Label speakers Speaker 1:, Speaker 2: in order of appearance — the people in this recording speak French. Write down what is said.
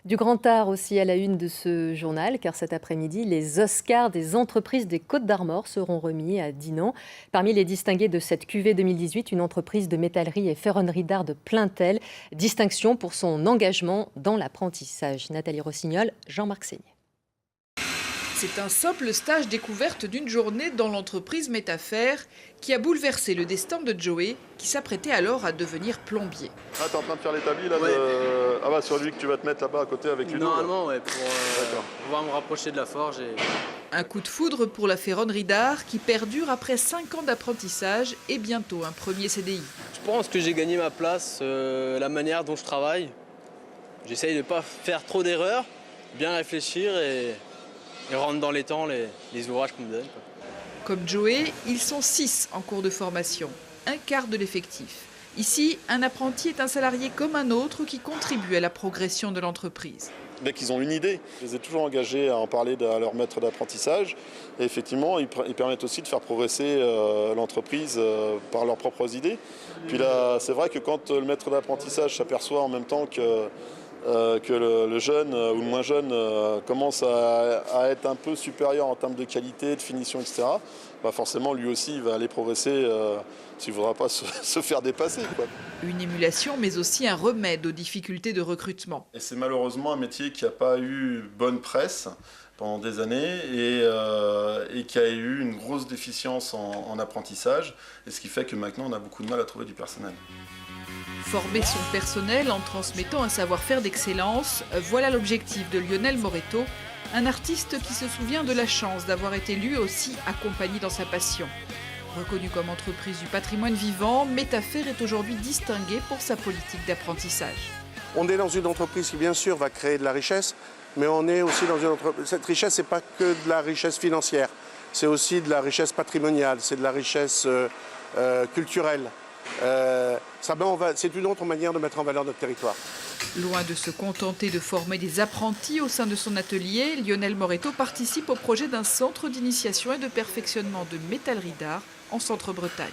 Speaker 1: Du grand art aussi à la une de ce journal, car cet après-midi, les Oscars des entreprises des Côtes-d'Armor seront remis à Dinan. Parmi les distingués de cette cuvée 2018, une entreprise de métallerie et ferronnerie d'art de Plaintel. Distinction pour son engagement dans l'apprentissage. Nathalie Rossignol, Jean-Marc Seigné.
Speaker 2: C'est un simple stage découverte d'une journée dans l'entreprise Métafer qui a bouleversé le destin de Joey, qui s'apprêtait alors à devenir plombier.
Speaker 3: Ah, t'es en train de faire l'établi là
Speaker 4: Ouais.
Speaker 3: Ah bah sur lui que tu vas te mettre là-bas à côté avec Ludo.
Speaker 4: Normalement, ouais, pour pouvoir me rapprocher de la forge.
Speaker 2: Un coup de foudre pour la ferronnerie d'art qui perdure après 5 ans d'apprentissage et bientôt un premier CDI.
Speaker 4: Je pense que j'ai gagné ma place, la manière dont je travaille. J'essaye de ne pas faire trop d'erreurs, bien réfléchir et rendre dans les temps les ouvrages qu'on me donne.
Speaker 2: Comme Joey, ils sont 6 en cours de formation, un quart de l'effectif. Ici, un apprenti est un salarié comme un autre qui contribue à la progression de l'entreprise.
Speaker 3: Dès qu'ils ont une idée, je les ai toujours engagés à en parler à leur maître d'apprentissage. Et effectivement, ils permettent aussi de faire progresser l'entreprise par leurs propres idées. Puis là, c'est vrai que quand le maître d'apprentissage s'aperçoit en même temps que le jeune ou le moins jeune commence à être un peu supérieur en termes de qualité, de finition, etc., bah forcément, lui aussi, il va aller progresser s'il ne voudra pas se faire dépasser, quoi.
Speaker 2: Une émulation, mais aussi un remède aux difficultés de recrutement.
Speaker 3: Et c'est malheureusement un métier qui n'a pas eu bonne presse pendant des années et qui a eu une grosse déficience en apprentissage, et ce qui fait que maintenant, on a beaucoup de mal à trouver du personnel.
Speaker 2: Former son personnel en transmettant un savoir-faire d'excellence, voilà l'objectif de Lionel Moretto, un artiste qui se souvient de la chance d'avoir été lui aussi accompagné dans sa passion. Reconnu comme entreprise du patrimoine vivant, Métafer est aujourd'hui distingué pour sa politique d'apprentissage.
Speaker 5: On est dans une entreprise qui, bien sûr, va créer de la richesse, mais on est aussi dans une entreprise. Cette richesse, ce n'est pas que de la richesse financière, c'est aussi de la richesse patrimoniale, c'est de la richesse culturelle. C'est une autre manière de mettre en valeur notre territoire.
Speaker 2: Loin de se contenter de former des apprentis au sein de son atelier, Lionel Moretto participe au projet d'un centre d'initiation et de perfectionnement de métallerie d'art en Centre-Bretagne.